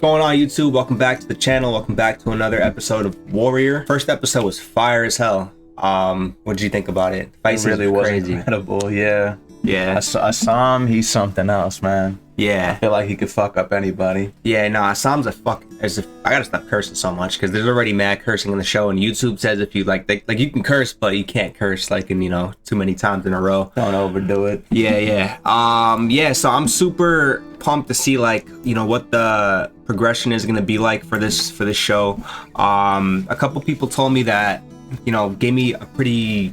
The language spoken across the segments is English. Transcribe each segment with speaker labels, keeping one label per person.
Speaker 1: Going on YouTube, welcome back to the channel, welcome back to another episode of Warrior. First episode was fire as hell. What did you think about it?
Speaker 2: It really was incredible. Yeah I saw him. He's something else, man.
Speaker 1: Yeah,
Speaker 2: I feel like he could fuck up anybody.
Speaker 1: yeah. No, Assam's a fuck. As if I gotta stop cursing so much because there's already mad cursing in the show, and YouTube says if you like you can curse, but you can't curse like in too many times in a row.
Speaker 2: Don't overdo it.
Speaker 1: Yeah. So I'm super pumped to see what the progression is gonna be like for this show. A couple people told me that gave me a pretty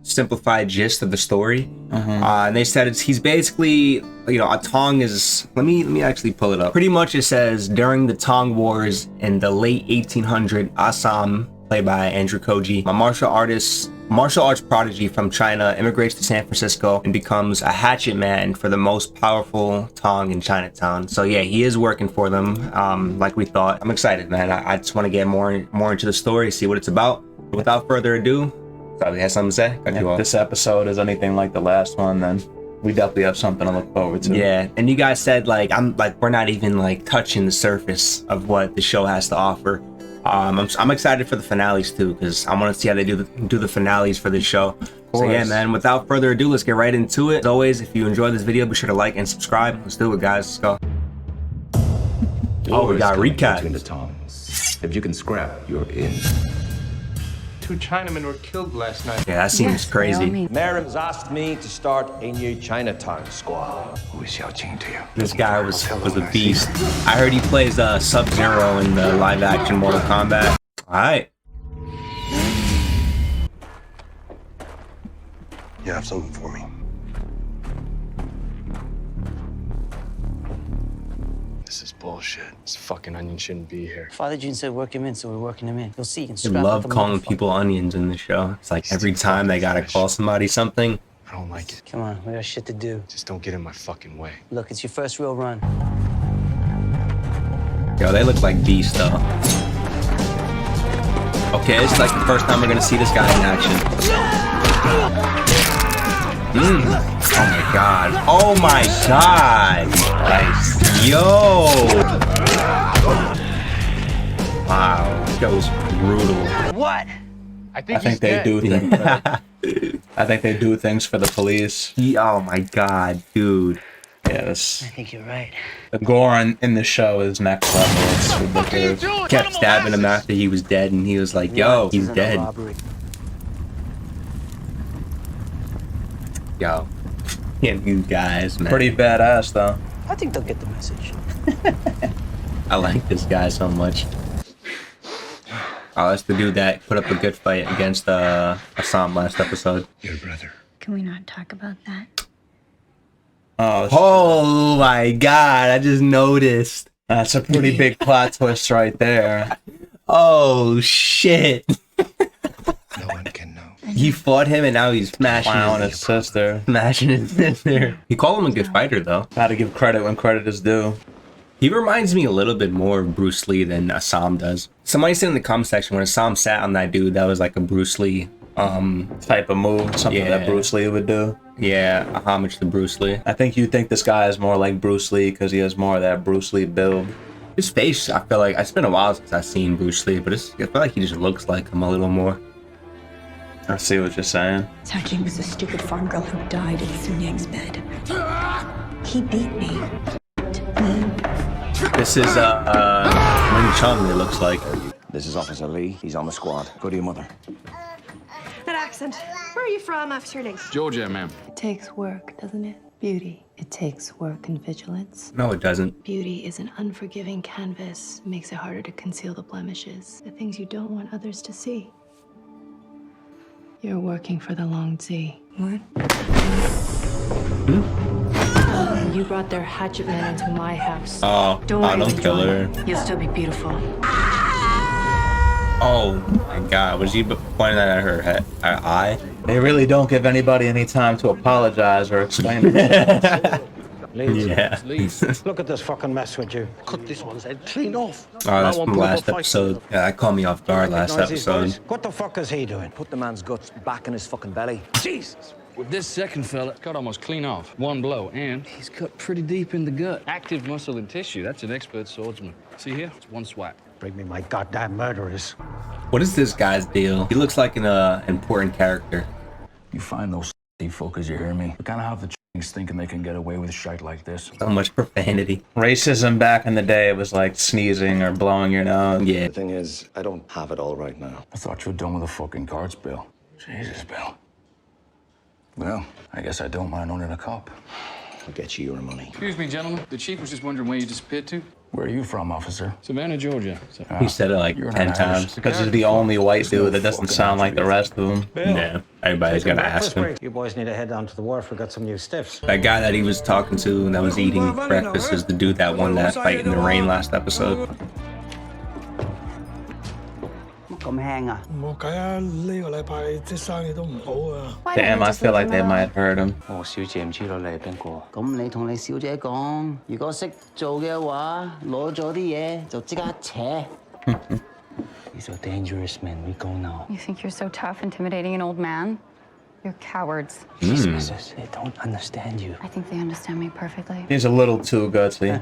Speaker 1: simplified gist of the story. And they said he's basically a Tong is let me actually pull it up. Pretty much it says during the Tong Wars in the late 1800s, Assam, played by Andrew Koji, a martial arts prodigy from China, immigrates to San Francisco and becomes a hatchet man for the most powerful Tong in Chinatown. So yeah, he is working for them, like we thought. I'm excited, man. I just want to get more into the story, see what it's about. Without further ado, probably has something to say.
Speaker 2: If this episode is anything like the last one, then we definitely have something to look forward to.
Speaker 1: Yeah, and you guys said we're not even touching the surface of what the show has to offer. I'm excited for the finales too, because I want to see how they do the finales for this show. So yeah, man, without further ado, let's get right into it. As always, if you enjoyed this video, be sure to like and subscribe. Let's do it, guys. Let's go. Oh, we got recap.
Speaker 3: If you can scrap, you're in.
Speaker 4: 2 Chinamen were killed last night.
Speaker 1: Yeah, that seems crazy.
Speaker 5: Merrim's asked me to start a new Chinatown squad.
Speaker 3: Who is Xiao Qing to you?
Speaker 1: This guy was a beast. I heard he plays Sub-Zero in the live-action Mortal Kombat. All right.
Speaker 6: You have something for me.
Speaker 4: This is bullshit. This fucking onion shouldn't be here.
Speaker 7: Father June said work him in, so we're working him in. You'll see, you can
Speaker 1: I
Speaker 7: scrap
Speaker 1: love
Speaker 7: like a
Speaker 1: calling
Speaker 7: motherfucker.
Speaker 1: people onions in the show. It's like every time they gotta call somebody something.
Speaker 4: I don't like it.
Speaker 7: Come on, we got shit to do.
Speaker 4: Just don't get in my fucking way.
Speaker 7: Look, it's your first real run.
Speaker 1: Yo, they look like beasts though. Okay, it's like the first time we're gonna see this guy in action. Oh my god. Oh my god. Nice. Yo. Wow. That was brutal.
Speaker 7: What?
Speaker 4: I think
Speaker 2: they do things. I think they do things for the police.
Speaker 1: Oh my god, dude.
Speaker 2: Yeah,
Speaker 7: I think you're right.
Speaker 2: the gore in the show is next level. It's ridiculous.
Speaker 1: Kept stabbing him after he was dead, and he was like, yo, he's dead. Yo. Yeah, you guys, man.
Speaker 2: Pretty badass though.
Speaker 7: I think they'll get the message.
Speaker 1: I like this guy so much. Oh, that's the dude that put up a good fight against Assam last episode.
Speaker 3: Your brother.
Speaker 8: Can we not talk about that?
Speaker 1: Oh my god, I just noticed.
Speaker 2: That's a pretty big plot twist right there.
Speaker 1: Oh shit.
Speaker 3: No one can know.
Speaker 1: He fought him and now he's smashing
Speaker 2: His sister.
Speaker 1: Smashing his sister. He called him a good fighter though.
Speaker 2: Gotta give credit when credit is due.
Speaker 1: He reminds me a little bit more of Bruce Lee than Assam does. Somebody said in the comment section when Assam sat on that dude, that was like a Bruce Lee
Speaker 2: Type of move, something that Bruce Lee would do.
Speaker 1: Yeah, a homage to Bruce Lee.
Speaker 2: I think you think this guy is more like Bruce Lee because he has more of that Bruce Lee build.
Speaker 1: His face, I feel like, it's been a while since I've seen Bruce Lee, but I feel like he just looks like him a little more.
Speaker 2: I see what you're saying.
Speaker 8: Xiao Jing was a stupid farm girl who died in Sun Yang's bed. He beat me.
Speaker 1: This is Wing Chun, it looks like.
Speaker 5: This is Officer Lee. He's on the squad. Go to your mother.
Speaker 9: That accent. Where are you from after your links?
Speaker 4: Georgia, ma'am.
Speaker 8: It takes work, doesn't it? Beauty. It takes work and vigilance.
Speaker 1: No, it doesn't.
Speaker 8: Beauty is an unforgiving canvas. It makes it harder to conceal the blemishes, the things you don't want others to see. You're working for the Long Zi. What? You brought their hatchet man into my house.
Speaker 1: Oh, don't kill her.
Speaker 8: You'll still be beautiful.
Speaker 1: Oh my god, was he pointing that at her eye?
Speaker 2: They really don't give anybody any time to apologize or explain it.
Speaker 1: Yeah.
Speaker 5: Look at this fucking mess with you. Cut this one's head clean off.
Speaker 1: Oh, that's from last episode. Yeah, that caught me off guard last episode.
Speaker 5: What the fuck is he doing? Put the man's guts back in his fucking belly. Jesus.
Speaker 4: With this second fella, cut almost clean off. One blow, and he's cut pretty deep in the gut. Active muscle and tissue. That's an expert swordsman. See here? It's one swipe.
Speaker 5: Bring me my goddamn murderers.
Speaker 1: What is this guy's deal? He looks like an important character.
Speaker 6: You find those fuckers, you hear me? We kind of have the Chinese thinking they can get away with shit like this.
Speaker 1: So much profanity.
Speaker 2: Racism back in the day was like sneezing or blowing your nose.
Speaker 1: Yeah.
Speaker 3: The thing is, I don't have it all right now.
Speaker 6: I thought you were done with the fucking cards, Bill. Jesus, Bill. Well, I guess I don't mind owning a cop.
Speaker 3: I'll get you your money.
Speaker 4: Excuse me, gentlemen. The chief was just wondering where you disappeared to.
Speaker 6: Where are you from, officer?
Speaker 4: Savannah, Georgia.
Speaker 1: He said it like
Speaker 6: You're
Speaker 1: 10
Speaker 6: not
Speaker 1: times.
Speaker 6: Irish.
Speaker 2: Because he's the only white dude that doesn't sound like the rest of them.
Speaker 1: Yeah, everybody's gotta ask him.
Speaker 5: You boys need to head down to the wharf. We got some new stiffs.
Speaker 1: That guy that he was talking to and that was eating breakfast is the dude that won that fight in the rain last episode.
Speaker 2: Damn, I feel like they might have heard him.
Speaker 7: 我小姐唔知道你係邊個。咁你同你小姐講，如果識做嘅話，攞咗啲嘢就即刻扯。These are dangerous men. We go now.
Speaker 10: You think you're so tough, intimidating an old man? You're cowards.
Speaker 7: Jesus, they don't understand you.
Speaker 10: I think they understand me perfectly.
Speaker 2: He's a little too gutsy.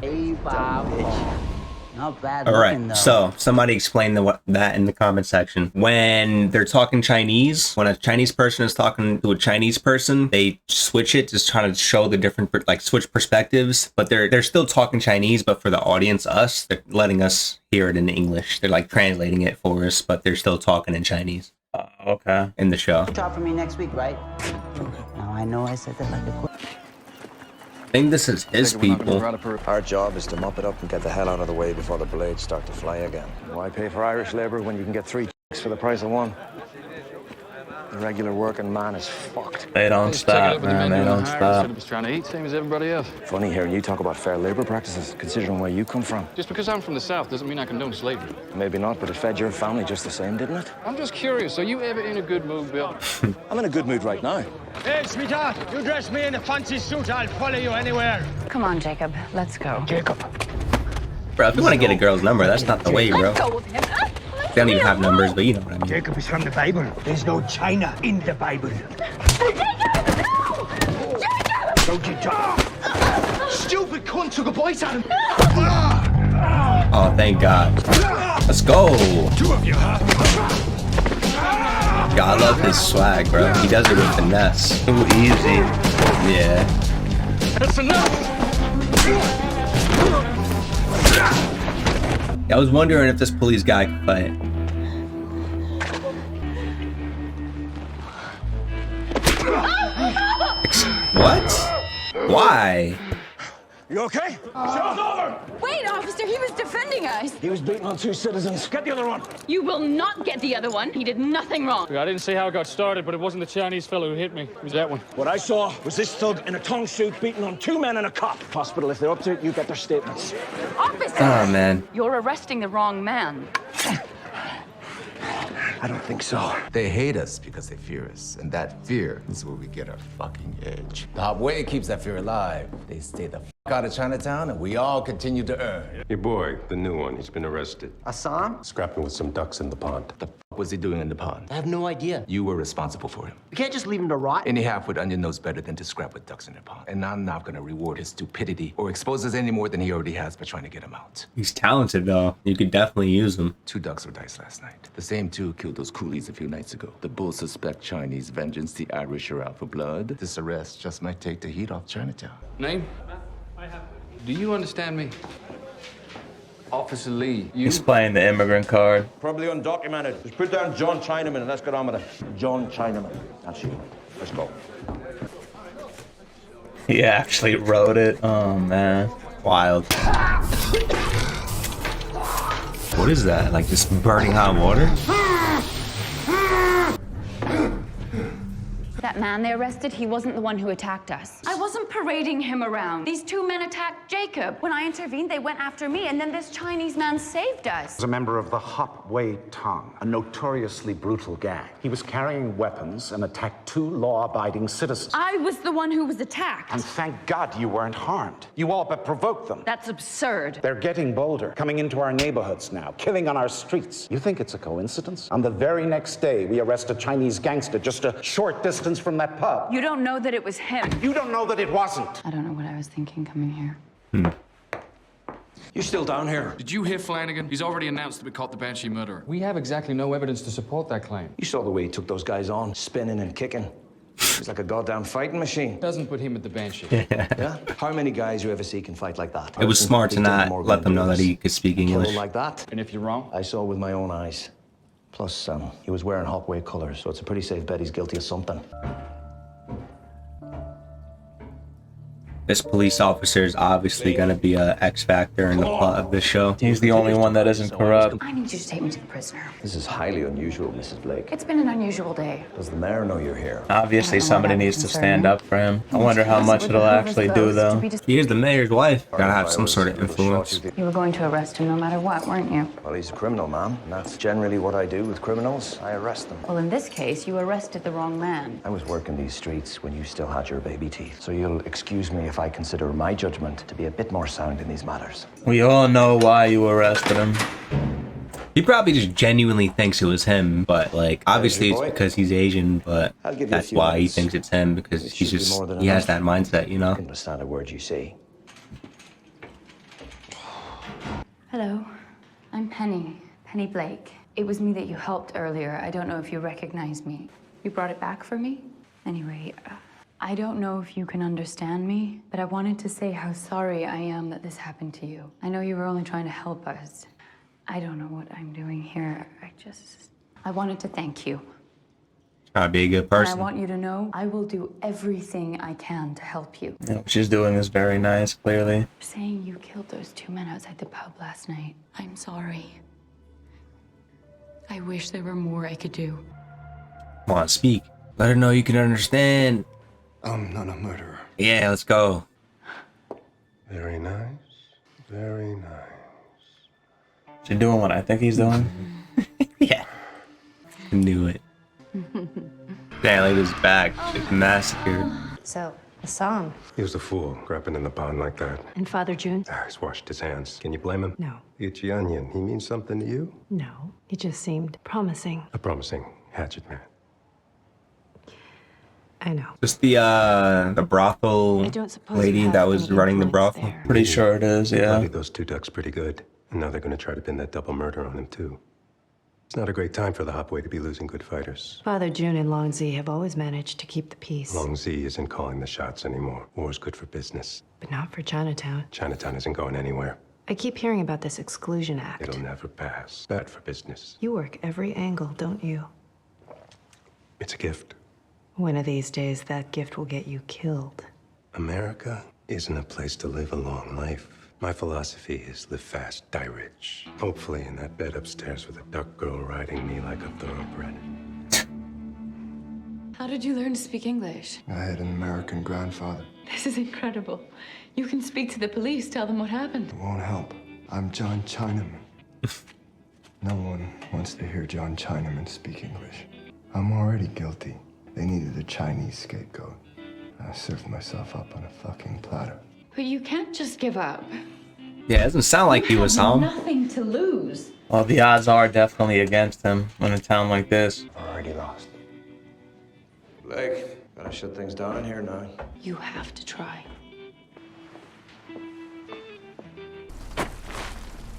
Speaker 7: Not bad.
Speaker 1: All
Speaker 7: looking,
Speaker 1: right,
Speaker 7: though.
Speaker 1: so somebody explain that in the comment section. When they're talking Chinese, when a Chinese person is talking to a Chinese person, they switch it, just trying to show the different, like switch perspectives, but they're still talking Chinese, but for the audience, us, they're letting us hear it in English. They're like translating it for us, but they're still talking in Chinese.
Speaker 2: Okay.
Speaker 1: In the show.
Speaker 7: Job for me next week, right? Now I know I said that like a quick.
Speaker 1: I think this is his people.
Speaker 3: Our job is to mop it up and get the hell out of the way before the blades start to fly again. Why pay for Irish labor when you can get 3 chicks for the price of 1? The regular working man is fucked.
Speaker 2: They don't stop, man. They don't stop.
Speaker 4: Just trying to eat, same as everybody else.
Speaker 3: Funny hearing you talk about fair labor practices, considering where you come from.
Speaker 4: Just because I'm from the South doesn't mean I condone slavery.
Speaker 3: Maybe not, but it fed your family just the same, didn't it?
Speaker 4: I'm just curious, are you ever in a good mood, Bill?
Speaker 3: I'm in a good mood right now.
Speaker 5: Hey, sweetheart, you dress me in a fancy suit, I'll follow you anywhere.
Speaker 10: Come on, Jacob. Let's go.
Speaker 5: Jacob.
Speaker 1: Bro, if you want to get a girl's number, that's not the way, bro.
Speaker 10: Let's go with him.
Speaker 1: They don't even have numbers, but you know what I mean.
Speaker 5: Jacob is from the Bible. There's no China in the Bible. Don't you talk. Stupid cunt took a bite at him.
Speaker 1: Oh, thank God. Let's go.
Speaker 5: 2 of you, huh?
Speaker 1: God, I love his swag, bro. He does it with finesse.
Speaker 2: Too easy.
Speaker 1: Yeah.
Speaker 4: That's enough!
Speaker 1: I was wondering if this police guy could fight. What? Why?
Speaker 5: You okay?
Speaker 10: Wait, officer, he was defending us.
Speaker 5: He was beating on 2 citizens. Get the other one.
Speaker 10: You will not get the other one. He did nothing wrong.
Speaker 4: I didn't see how it got started, but it wasn't the Chinese fellow who hit me. It was that one.
Speaker 5: What I saw was this thug in a tongue suit beating on 2 men and a cop. Hospital, if they're up to it, you get their statements.
Speaker 10: Officer!
Speaker 1: Oh, man.
Speaker 10: You're arresting the wrong man.
Speaker 5: I don't think so.
Speaker 3: They hate us because they fear us, and that fear is where we get our fucking edge. The hot way keeps that fear alive. They stay the fuck out of Chinatown, and we all continue to earn.
Speaker 11: Your boy, the new one, he's been arrested.
Speaker 7: Assam?
Speaker 11: Scrapping with some ducks in the pond.
Speaker 3: The fuck was he doing in the pond?
Speaker 7: I have no idea.
Speaker 3: You were responsible for him.
Speaker 7: We can't just leave him to rot.
Speaker 3: Any half-wit onion knows better than to scrap with ducks in their pond. And I'm not gonna reward his stupidity or expose us any more than he already has by trying to get him out.
Speaker 1: He's talented, though. You could definitely use him.
Speaker 3: 2 ducks were diced last night. The same 2 killed those coolies a few nights ago. The bulls suspect Chinese vengeance. The Irish are out for blood. This arrest just might take the heat off Chinatown.
Speaker 4: Name? Do you understand me? Officer Lee, you...
Speaker 2: He's playing the immigrant card.
Speaker 5: Probably undocumented. Just put down John Chinaman and let's get on with it. John Chinaman. That's you. Let's go.
Speaker 2: He actually wrote it. Oh, man.
Speaker 1: Wild. What is that? Like just burning hot water?
Speaker 10: That man they arrested, he wasn't the one who attacked us. I wasn't parading him around. These 2 men attacked Jacob. When I intervened, they went after me, and then this Chinese man saved us.
Speaker 12: Was a member of the Hop Wei Tong, a notoriously brutal gang. He was carrying weapons and attacked 2 law-abiding citizens.
Speaker 10: I was the one who was attacked.
Speaker 12: And thank God you weren't harmed. You all but provoked them.
Speaker 10: That's absurd.
Speaker 12: They're getting bolder, coming into our neighborhoods now, killing on our streets. You think it's a coincidence? On the very next day, we arrest a Chinese gangster just a short distance from from that pub.
Speaker 10: You don't know that it was him.
Speaker 12: You don't know that it wasn't.
Speaker 10: I don't know what I was thinking coming here.
Speaker 5: You still down here?
Speaker 4: Did you hear Flanagan? He's already announced that we caught the Banshee murderer. We have exactly no evidence to support that claim.
Speaker 5: You saw the way he took those guys on, spinning and kicking. He's like a goddamn fighting machine.
Speaker 4: Doesn't put him at the Banshee.
Speaker 5: Yeah? How many guys you ever see can fight like that?
Speaker 1: It was smart to not let them know that he could speak
Speaker 5: Kill
Speaker 1: English.
Speaker 5: him like that?
Speaker 4: And if you're wrong?
Speaker 5: I saw with my own eyes. Plus, he was wearing Hopway colors, so it's a pretty safe bet he's guilty of something.
Speaker 1: This police officer is obviously going to be a X factor in the plot of this show.
Speaker 2: He's the only one that isn't corrupt.
Speaker 10: I need you to take me to the prisoner.
Speaker 5: This is highly unusual, Mrs. Blake.
Speaker 10: It's been an unusual day.
Speaker 5: Does the mayor know you're here?
Speaker 2: Obviously, somebody needs to stand up for him. I wonder how much it'll actually do, though.
Speaker 1: He is the mayor's wife. Gotta have some sort of influence.
Speaker 10: You were going to arrest him no matter what, weren't you?
Speaker 5: Well, he's a criminal, ma'am. And that's generally what I do with criminals. I arrest them.
Speaker 10: Well, in this case, you arrested the wrong man.
Speaker 5: I was working these streets when you still had your baby teeth. So you'll excuse me if I consider my judgment to be a bit more sound in these matters.
Speaker 2: We all know why you arrested him.
Speaker 1: He probably just genuinely thinks it was him, but like obviously it's because he's Asian, but that's why he thinks it's him, because he's just he has that mindset, you know.
Speaker 5: I can understand a word you say.
Speaker 10: Hello, I'm Penny Blake. It was me that you helped earlier. I don't know if you recognize me. You brought it back for me? Anyway, I don't know if you can understand me, but I wanted to say how sorry I am that this happened to you. I know you were only trying to help us. I don't know what I'm doing here. I wanted to thank you.
Speaker 1: Try to be a good
Speaker 10: And
Speaker 1: person.
Speaker 10: I want you to know I will do everything I can to help you.
Speaker 2: Yeah, what she's doing is very nice, clearly.
Speaker 10: Saying you killed those two men outside the pub last night. I'm sorry. I wish there were more I could do.
Speaker 1: Come on, speak. Let her know you can understand.
Speaker 11: I'm not a murderer.
Speaker 1: Yeah, let's go.
Speaker 11: Very nice. Very nice.
Speaker 2: She's doing what I think he's doing.
Speaker 1: Yeah. Knew it. Damn, look at his back. Just massacred.
Speaker 8: So, I saw him.
Speaker 11: He was a fool, grabbing in the pond like that.
Speaker 8: And Father June?
Speaker 11: He's washed his hands. Can you blame him?
Speaker 8: No.
Speaker 11: Itchy onion. He means something to you?
Speaker 8: No. He just seemed promising.
Speaker 11: A promising hatchet man.
Speaker 8: I know.
Speaker 1: Just the brothel
Speaker 8: I don't suppose
Speaker 1: lady
Speaker 8: you have
Speaker 1: that was
Speaker 8: any
Speaker 1: running the
Speaker 8: influence
Speaker 1: brothel.
Speaker 8: there.
Speaker 2: Pretty sure it is, yeah.
Speaker 11: Bloodied those two ducks pretty good. And now they're going to try to pin that double murder on him, too. It's not a great time for the Hopway to be losing good fighters.
Speaker 8: Father June and Long Z have always managed to keep the peace.
Speaker 11: Long Z isn't calling the shots anymore. War's good for business.
Speaker 8: But not for Chinatown.
Speaker 11: Chinatown isn't going anywhere.
Speaker 8: I keep hearing about this Exclusion Act.
Speaker 11: It'll never pass. Bad for business.
Speaker 8: You work every angle, don't you?
Speaker 11: It's a gift.
Speaker 8: One of these days, that gift will get you killed.
Speaker 11: America isn't a place to live a long life. My philosophy is live fast, die rich. Hopefully in that bed upstairs with a duck girl riding me like a thoroughbred.
Speaker 10: How did you learn to speak English?
Speaker 11: I had an American grandfather.
Speaker 10: This is incredible. You can speak to the police, tell them what happened.
Speaker 11: It won't help. I'm John Chinaman. No one wants to hear John Chinaman speak English. I'm already guilty. They needed a Chinese scapegoat. I served myself up on a fucking platter.
Speaker 10: But you can't just give up.
Speaker 1: Yeah, it doesn't sound like he was home.
Speaker 10: Nothing to lose.
Speaker 2: Well, the odds are definitely against him in a town like this.
Speaker 5: Already lost. Blake, gotta shut things down in here now.
Speaker 10: You have to try.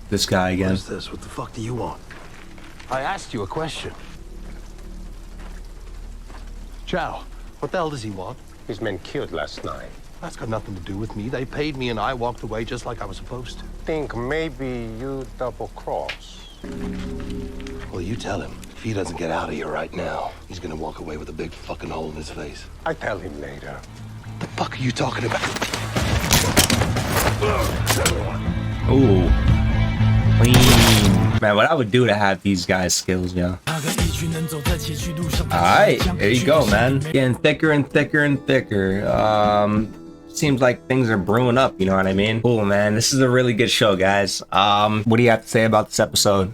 Speaker 1: This guy again.
Speaker 13: What is this? What the fuck do you want? I asked you a question. Chow, what the hell does he want?
Speaker 11: His men killed last night.
Speaker 13: That's got nothing to do with me. They paid me and I walked away just like I was supposed to.
Speaker 11: Think maybe you double-cross.
Speaker 13: Well, you tell him. If he doesn't get out of here right now, he's gonna walk away with a big fucking hole in his face.
Speaker 11: I tell him later.
Speaker 13: The fuck are you talking about?
Speaker 1: Ooh. Clean. Man, what I would do to have these guys' skills, yo. Alright, there you go, man. Getting thicker and thicker and thicker. Seems like things are brewing up, you know what I mean? Cool, man. This is a really good show, guys. What do you have to say about this episode?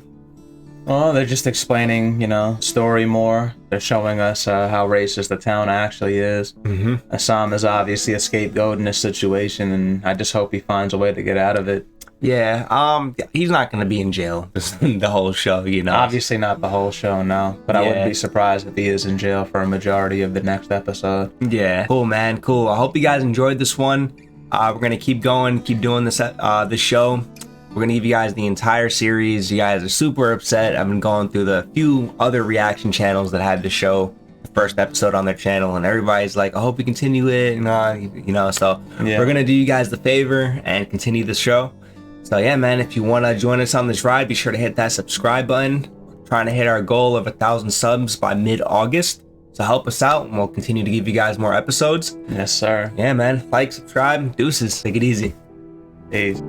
Speaker 2: Oh, they're just explaining, you know, story more. They're showing us how racist the town actually is.
Speaker 1: Mm-hmm.
Speaker 2: Assam is obviously a scapegoat in this situation, and I just hope he finds a way to get out of it.
Speaker 1: Yeah, he's not gonna be in jail the whole show, you know.
Speaker 2: Obviously not the whole show, no. But I wouldn't
Speaker 1: Yeah.
Speaker 2: be surprised if he is in jail for a majority of the next episode.
Speaker 1: Yeah, cool, man, cool. I hope you guys enjoyed this one. We're gonna keep going, keep doing this show. We're gonna give you guys the entire series. You guys are super upset. I've been going through the few other reaction channels that had the show, the first episode on their channel, and everybody's like, I hope we continue it, you know. So we're gonna do you guys the favor and continue the show. So yeah, man, if you wanna join us on this ride, be sure to hit that subscribe button. We're trying to hit our goal of 1,000 subs by mid-August. So help us out, and we'll continue to give you guys more episodes.
Speaker 2: Yes, sir.
Speaker 1: Yeah, man. Like, subscribe, deuces. Take it easy.
Speaker 2: Peace.